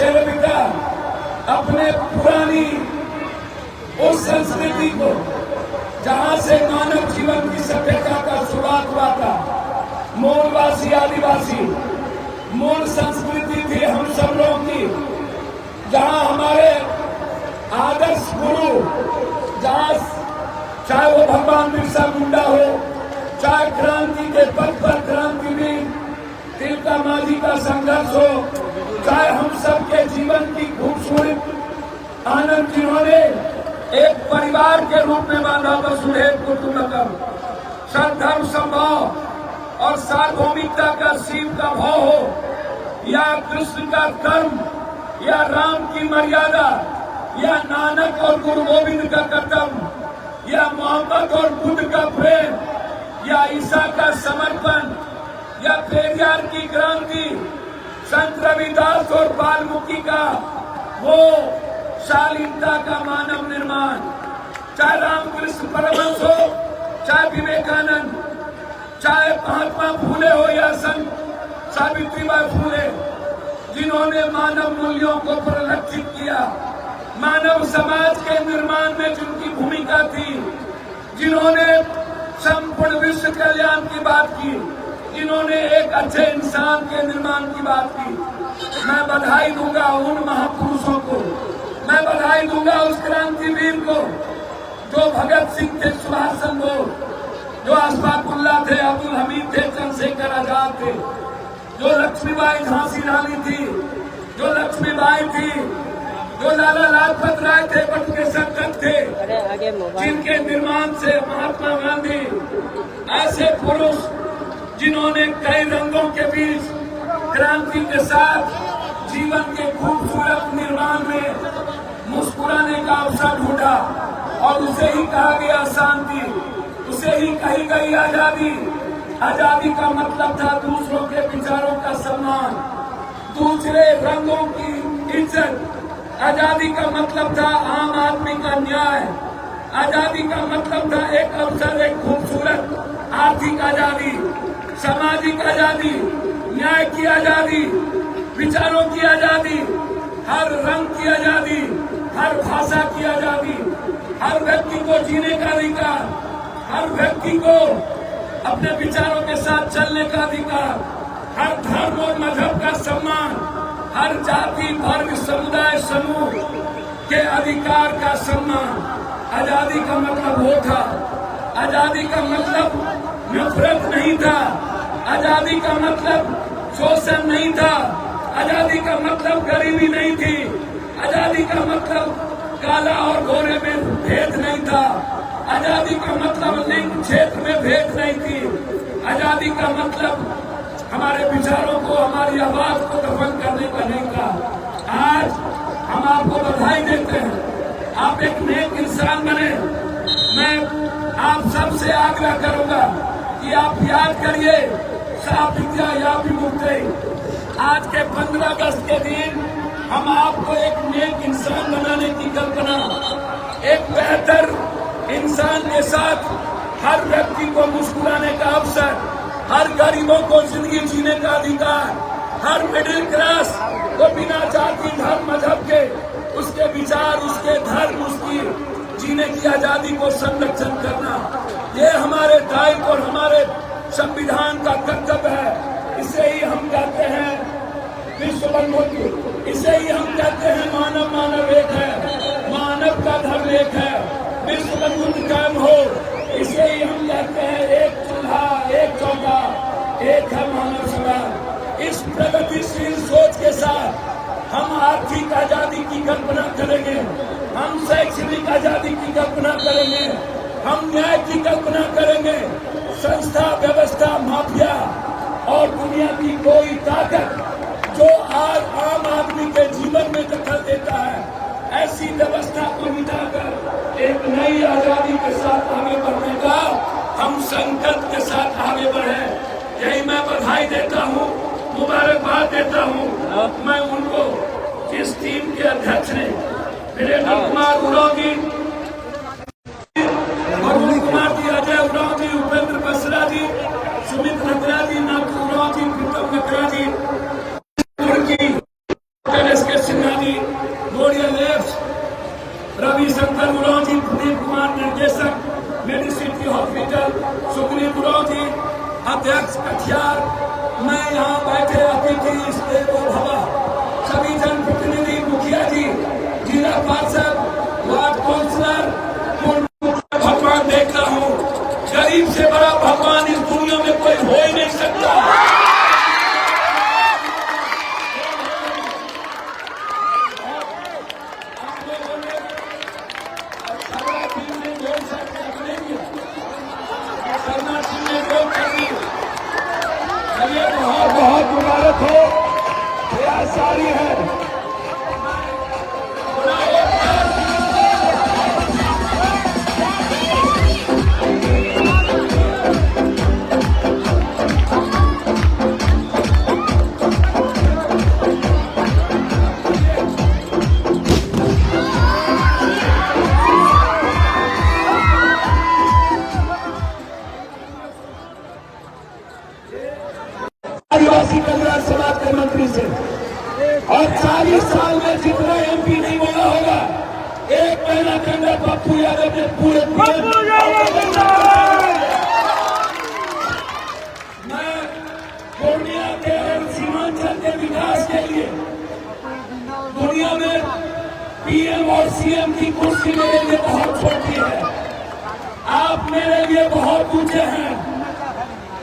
सेविका अपने पुरानी उस संस्कृति को, जहां से मानव जीवन की सभ्यता का शुरुआत हुआ था, मूलवासी आदिवासी मूल संस्कृति थी हम सब लोगों की, जहां हमारे आदर्श गुरु, जहां चाहे वो भगवान बिरसा मुंडा हो, चाहे क्रांति के पथ पर क्रांतिवीर तिलका मांझी का संघर्ष हो, चाहे हम सबके जीवन की खूबसूरत आनंद जिन्होंने एक परिवार के रूप में बांधा वसुधैव कुटुंबकम, सद्धर्म संभाव और सार्वभौमिकता का शिव का भाव हो, या कृष्ण का कर्म, या राम की मर्यादा, या नानक और गुरु गोविंद का कर्तव्य, या मोहम्मद और बुद्ध का प्रेम, या ईसा का समर्पण, या पेरियार की क्रांति, संत रविदास और वाल्मीकि का वो शालीनता का मानव निर्माण, चाहे रामकृष्ण परमहंस हो, चाहे विवेकानंद, चाहे महात्मा फूले हो, या संत सावित्रीबाई फूले, जिन्होंने मानव मूल्यों को परिलक्षित किया, मानव समाज के निर्माण में जिनकी भूमिका थी, जिन्होंने संपूर्ण विश्व कल्याण की बात की, जिन्होंने एक अच्छे इंसान के निर्माण की बात की। मैं बधाई दूंगा उन महापुरुषों को, मैं बधाई दूंगा उस क्रांतिवीर को जो भगत सिंह थे, सुभाष चंद्र बोस, जो अशफाकुल्लाह थे, अब्दुल हमीद थे, चंद्रशेखर आजाद थे, जो लक्ष्मीबाई झांसी रानी थी, जो लक्ष्मीबाई थी, जो लाला लाजपत राय थे, बट के संकट थे, जिनके निर्माण से महात्मा गांधी, ऐसे पुरुष जिन्होंने कई रंगों के बीच क्रांति के साथ जीवन के खूबसूरत निर्माण में मुस्कुराने का अवसर ढूंढा, और उसे ही कहा गया शांति, उसे ही कही गई आजादी। आजादी का मतलब था दूसरों के विचारों का सम्मान, दूसरे रंगों की इज्जत। आजादी का मतलब था आम आदमी का न्याय। आजादी का मतलब था एक अवसर, एक खूबसूरत आर्थिक आजादी, सामाजिक आजादी, न्याय की आजादी, विचारों की आजादी, हर रंग की आजादी, हर भाषा की आजादी, हर व्यक्ति को जीने का अधिकार, हर व्यक्ति को अपने विचारों के साथ चलने का अधिकार, हर धर्म और मजहब का सम्मान, हर जाति वर्ग समुदाय समूह के अधिकार का सम्मान। आजादी का मतलब वो था। आजादी का मतलब नफरत नहीं था। आजादी का मतलब शोषण नहीं था। आजादी का मतलब गरीबी नहीं थी। आजादी का मतलब काला और गोरे में भेद नहीं था। आजादी का मतलब लिंग क्षेत्र में भेद नहीं थी। आजादी का मतलब हमारे विचारों को, हमारी आवाज को दफन करने का नहीं था। आज हम आपको बधाई देते हैं, आप एक नेक इंसान बने। मैं आप सबसे आग्रह करूंगा कि आप याद करिए साफ विद्या या विमुक्ति। आज के 15 अगस्त के दिन हम आपको एक नेक इंसान बनाने की कल्पना, एक बेहतर इंसान के साथ हर व्यक्ति को मुस्कुराने का अवसर, हर गरीबों को जिंदगी जीने का अधिकार, हर मिडिल क्लास को बिना जाति धर्म मजहब के उसके विचार, उसके धर्म, उसकी जीने की आजादी को संरक्षण करना, ये हमारे दायित्व और हमारे संविधान का कर्तव्य है। इसे ही हम कहते हैं विश्व बंधुत्व, इसे ही हम कहते हैं मानव मानव एक है, मानव का धर्म एक है, विश्व बंधुत्व कायम हो। इसे ही हम कहते हैं एक चूल्हा, एक चौका, एक है मानव समाज। इस प्रगतिशील सोच के साथ हम आर्थिक आजादी की कल्पना करेंगे, हम शैक्षणिक आजादी की कल्पना करेंगे, हम न्याय की कल्पना करेंगे। संस्था व्यवस्था माफिया और दुनिया की कोई ताकत जो आज आम आदमी के जीवन में दखल देता है, ऐसी व्यवस्था को मिटाकर एक नई आजादी के साथ आगे बढ़ने का हम संकल्प के साथ आगे बढ़े। यही मैं बधाई देता हूँ, मुबारकबाद देता हूँ। मैं उनको जिस टीम के अध्यक्ष ने वीरेंद्र कुमार उरांव जी, अरुण कुमार जी, अजय उरांव जी, उपेंद्र बसरा जी, सुमित नकरा जी, नाथू उरांव जी, प्रीतम नकरा जी, तुर्की, मैं यहाँ बैठे अतिथि इस देवो भवा सभी जनप्रतिनिधि, मुखिया जी, जिला पार्षद, वार्ड काउंसलर, भगवान देख रहा हूँ। गरीब से बड़ा भगवान इस दुनिया में कोई हो ही नहीं सकता। बहुत बहुत मुबारक हो, प्रयास जारी है। आदिवासी कल्याण समाज के मंत्री से और 40 साल में जितना एमपी नहीं बोला होगा, एक महीना के अंदर पप्पू यादव ने पूरे मैं पूर्णिया के और सीमांचल के विकास के लिए दुनिया में पीएम और सीएम की कुर्सी मेरे लिए बहुत छोटी है। आप मेरे लिए बहुत ऊंचे हैं।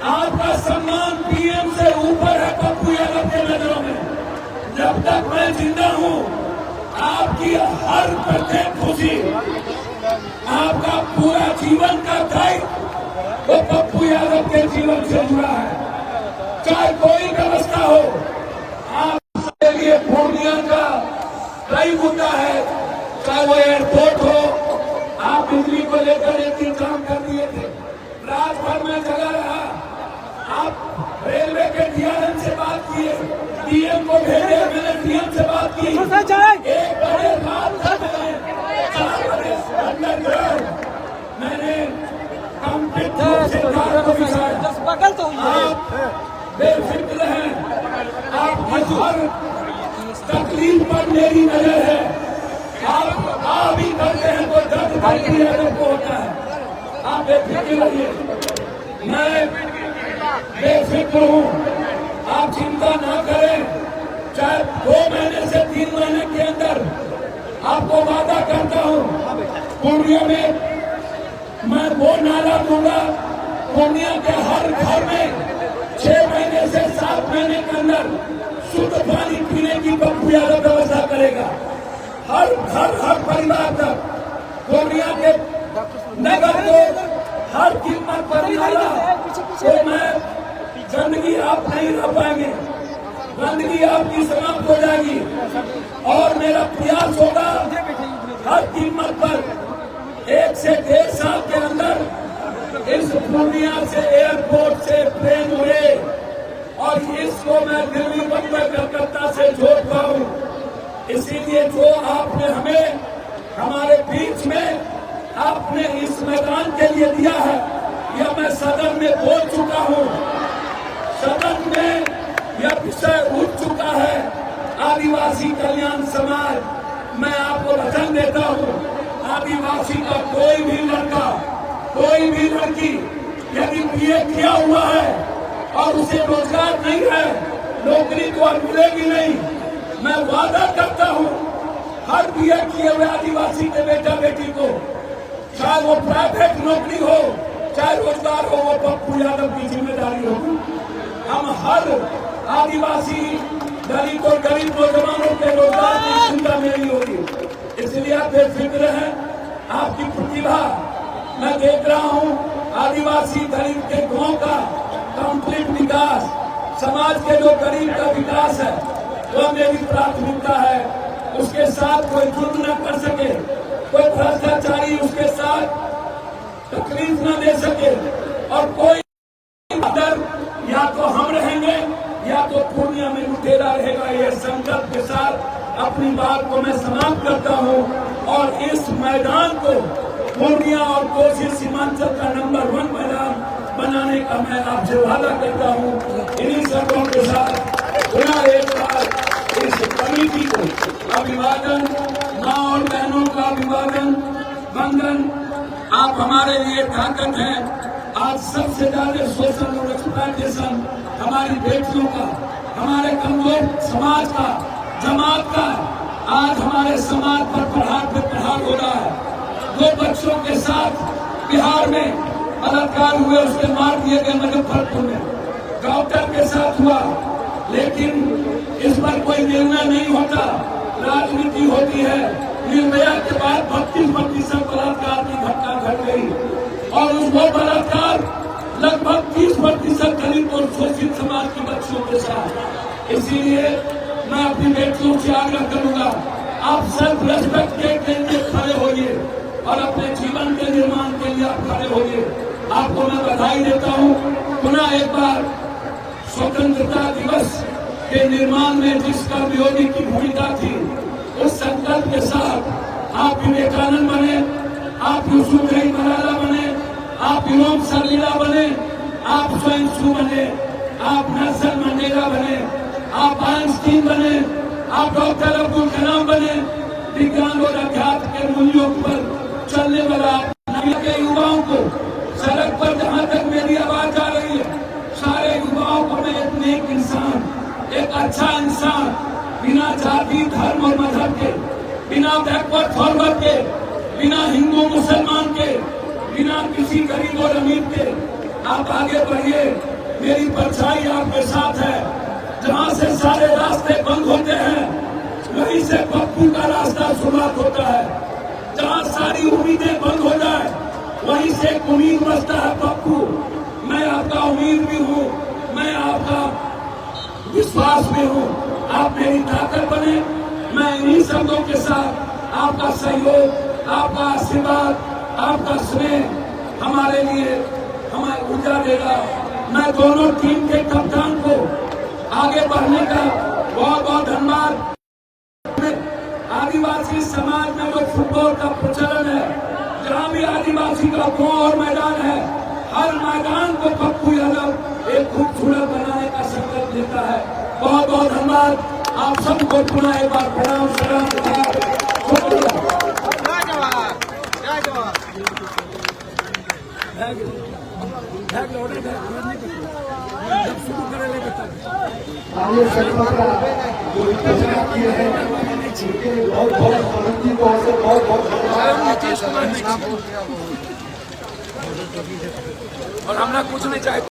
आपका सम्मान पीएम से ऊपर है पप्पू यादव के नजरों में। जब तक मैं जिंदा हूँ, आपकी हर प्रत्येक खुशी, आपका पूरा जीवन का दायित्व वो पप्पू यादव के जीवन से जुड़ा है। चाहे कोई व्यवस्था हो, आपके लिए पूर्णिया का कई मुद्दा है। चाहे वो एयरपोर्ट हो, आप बिजली को लेकर एक काम कर दिए थे, रात भर में जगा रहा। आप रेलवे के डीआरएम से बात किए, डीएम को भेजे, मैंने डीएम से बात की। एक बड़े रात अंडरग्राउंड मैंने कंप्लीट सरकार को बिछाया। आप बेफिक्र हैं, आपकी हर तकलीफ पर मेरी नजर है। आप आ भी करते हैं तो दर्द पप्पू यादव को होता है। आप बेफिक्र रहिए, मैं बेफिक्र हूँ, आप चिंता ना करें। चाहे 2 महीने से 3 महीने के अंदर आपको वादा करता हूँ, पूर्णिया में मैं वो नाला दूंगा, पूर्णिया के हर घर में 6 महीने से 7 महीने के अंदर शुद्ध पानी पीने की पप्पू यादव व्यवस्था करेगा। हर घर, हर परिवार तक पूर्णिया के नगर को हर कीमत पर मिलेगा। तो मैं गंदगी आप नहीं रह पाएंगे, गंदगी आपकी समाप्त हो जाएगी। और मेरा प्रयास होगा हर कीमत पर 1 से 1.5 साल के अंदर इस पूर्णिया से एयरपोर्ट से ट्रेन उड़े और इसको मैं दिल्ली, बम्बई, कलकत्ता से जोड़ पाऊं। इसीलिए जो आपने हमें हमारे बीच में आपने इस मैदान के लिए दिया है, यह मैं सदन में बोल चुका हूं। सदन में यह विषय उठ चुका है। आदिवासी कल्याण समाज, मैं आपको वचन देता हूं, आदिवासी का कोई भी लड़का, कोई भी लड़की यदि बीए किया हुआ है और उसे रोजगार नहीं है, नौकरी तो अब मिलेगी नहीं। मैं वादा करता हूं, हर बीए किए हुए आदिवासी के बेटा बेटी को, चाहे वो प्राइवेट नौकरी हो, चाहे रोजगार हो, वो पप्पू यादव की जिम्मेदारी होगी। हम हर आदिवासी, दलित और गरीब नौजवानों के रोजगार की चिंता मेरी होगी। इसलिए आप बेफिक्र हैं। आपकी प्रतिभा मैं देख रहा हूं। आदिवासी दलित के गांव का कंप्लीट विकास, समाज के जो गरीब का विकास है, वो मेरी प्राथमिकता है। उसके साथ कोई जुल्म न कर सके, कोई भ्रष्टाचारी उसके साथ तकलीफ न दे सके, और कोई अदर या तो हम रहेंगे या तो पूर्णिया में लुटेरा रहेगा। ये संकल्प के साथ अपनी बात को मैं समाप्त करता हूं और इस मैदान को पूर्णिया और कोसी सीमांचल का नंबर 1 मैदान बनाने का मैं आपसे वादा करता हूं। इन्हीं शर्तों के साथ पुनः एक बार इस कमेटी को अभिवादन, माँ और बहनों का अभिवादन, वंदन। आप हमारे लिए ताकत हैं, आज सबसे ज्यादा शोषण और एक्सप्लॉयटेशन हमारी बेटियों का, हमारे कमजोर समाज का, जमात का, आज हमारे समाज पर प्रहार पे प्रहार हो रहा है। 2 बच्चों के साथ बिहार में बलात्कार हुए, उसके मार दिए गए मुजफ्फरपुर में। डॉक्टर के साथ हुआ, लेकिन इस पर कोई निर्णय नहीं होता, राजनीति होती है। निर्भया के बाद 32% बलात्कार की घटना घट गई और वो बलात्कार लगभग 30% दलित और शोषित समाज के बच्चों के साथ। इसीलिए मैं अपनी बेटियों से आग्रह करूंगा, आप सेल्फ रेस्पेक्ट के लिए खड़े होइए और अपने जीवन के निर्माण के लिए आप खड़े होइए। आपको मैं बधाई देता हूं। पुनः एक बार स्वतंत्रता दिवस के निर्माण में जिसका विरोधी की भूमिका थी, उस संकल्प के साथ आप विवेकानंद बने, आप यूसुफजई मलाला बने, आप इमाम सलीला बने, आप स्वयं सू बने, आप नेल्सन मंडेला बने, आप आइंस्टीन बने, आप डॉक्टर अब्दुल कलाम बने। विज्ञान और अध्यात्म के मूल्यों पर चलने वाला के युवाओं को सड़क पर, जहां तक मेरी आवाज आ रही है, सारे युवाओं को मैं एक नेक इंसान, एक अच्छा इंसान, बिना जाति धर्म और मजहब के, बिना बैकवर्ड फॉरवर्ड के, बिना हिंदू मुसलमान के, बिना किसी गरीब और अमीर के, आप आगे बढ़िए। मेरी परछाई आपके साथ है। जहां से सारे रास्ते बंद होते हैं, वहीं से पप्पू का रास्ता शुरुआत होता है। जहां सारी उम्मीदें बंद हो जाए, वहीं से एक उम्मीद बचता है पप्पू। मैं आपका उम्मीद भी हूँ, मैं आपका विश्वास भी हूँ। आप मेरी ताकत बने। मैं इन्हीं शब्दों के साथ आपका सहयोग, आपका आशीर्वाद, आपका स्नेह हमारे लिए हमें ऊर्जा देगा। मैं दोनों टीम के कप्तान को आगे बढ़ने का बहुत बहुत धन्यवाद। आदिवासी समाज में जो फुटबॉल का प्रचलन है, जहाँ भी आदिवासी का गांव और मैदान है, हर मैदान को पप्पू यादव एक खूबसूरत बनाने का संकल्प लेता है। बहुत बहुत धन्यवाद। आप सबको पुनः एक बार प्रणाम, सलाम, आगे सत्ता का जो विचार किए हैं, बहुत बहुत आनंदी को बहुत बहुत और हमरा कुछ नहीं चाहिए।